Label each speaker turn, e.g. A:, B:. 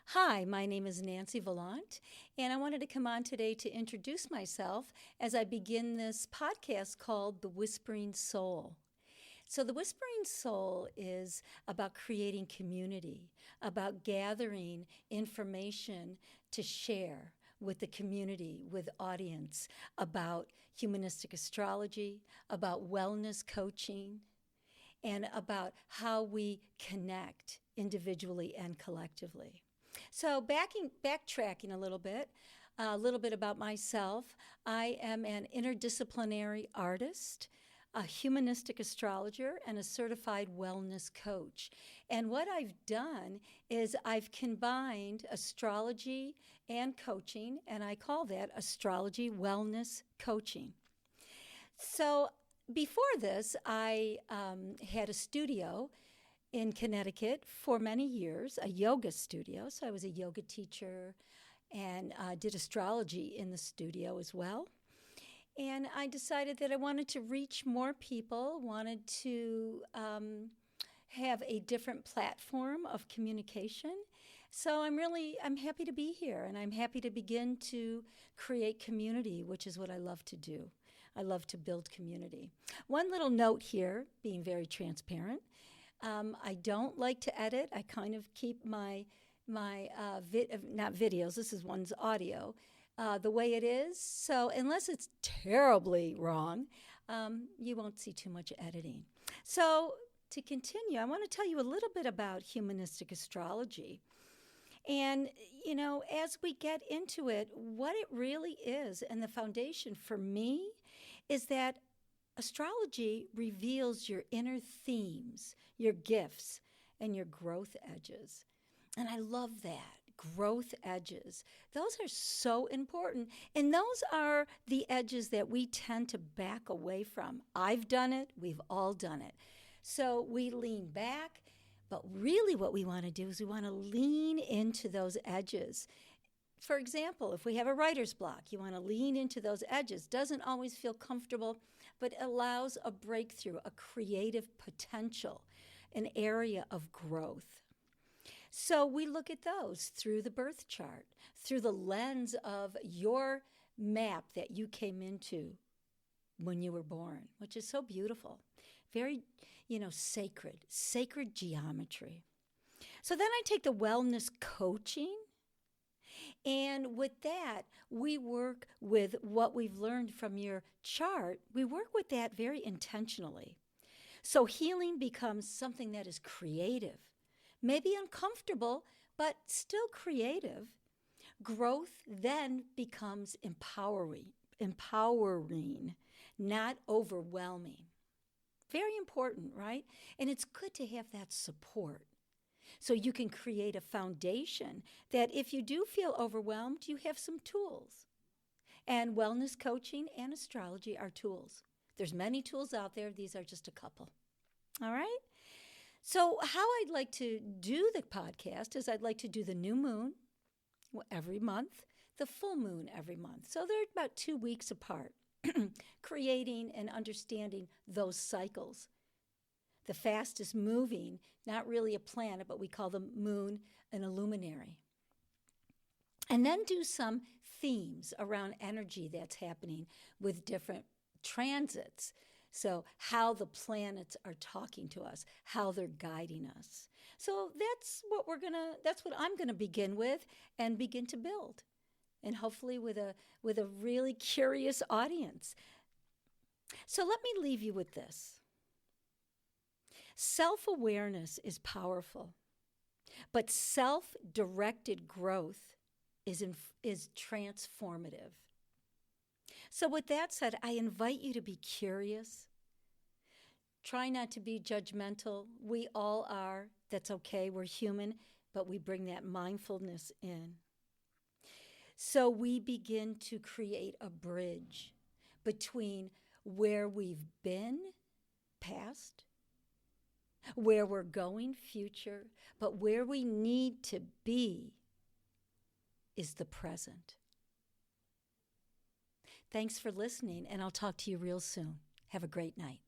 A: Hi, my name is Nancy Vallant, and I wanted to come on today to introduce myself as I begin this podcast called The Whispering Soul. So, The Whispering Soul is about creating community, about gathering information to share with the community, with audience, about humanistic astrology, about wellness coaching, and about how we connect individually and collectively. So, backtracking a little bit about myself. I am an interdisciplinary artist, a humanistic astrologer, and a certified wellness coach. And what I've done is I've combined astrology and coaching, and I call that astrology wellness coaching. So, before this, I had a studio in Connecticut for many years, a yoga studio. So I was a yoga teacher and did astrology in the studio as well. And I decided that I wanted to reach more people, wanted to have a different platform of communication. So I'm happy to be here, and I'm happy to begin to create community, which is what I love to do. I love to build community. One little note here, being very transparent. I don't like to edit. I kind of keep my not videos. This is one's audio, the way it is. So unless it's terribly wrong, you won't see too much editing. So to continue, I want to tell you a little bit about humanistic astrology. And, as we get into it, what it really is, and the foundation for me is that astrology reveals your inner themes, your gifts, and your growth edges. And I love that. Growth edges. Those are so important. And those are the edges that we tend to back away from. I've done it. We've all done it. So we lean back. But really, what we want to do is we want to lean into those edges. For example, if we have a writer's block, you want to lean into those edges. Doesn't always feel comfortable, but allows a breakthrough, a creative potential, an area of growth. So we look at those through the birth chart, through the lens of your map that you came into when you were born, which is so beautiful. Very, sacred geometry. So then I take the wellness coaching, and with that, we work with what we've learned from your chart. We work with that very intentionally. So healing becomes something that is creative, maybe uncomfortable, but still creative. Growth then becomes empowering, not overwhelming. Very important, right? And it's good to have that support. So you can create a foundation that if you do feel overwhelmed, you have some tools. And wellness coaching and astrology are tools. There's many tools out there. These are just a couple. All right? So how I'd like to do the podcast is I'd like to do the new moon every month, the full moon every month. So they're about 2 weeks apart, creating and understanding those cycles. The fastest moving, not really a planet, but we call the moon an illuminary. And then do some themes around energy that's happening with different transits. So how the planets are talking to us, how they're guiding us. So that's what I'm gonna begin with and begin to build. And hopefully with a really curious audience. So let me leave you with this. Self-awareness is powerful, but self-directed growth is transformative. So with that said, I invite you to be curious. Try not to be judgmental. We all are. That's okay. We're human, but we bring that mindfulness in. So we begin to create a bridge between where we've been, past, where we're going, future, but where we need to be is the present. Thanks for listening, and I'll talk to you real soon. Have a great night.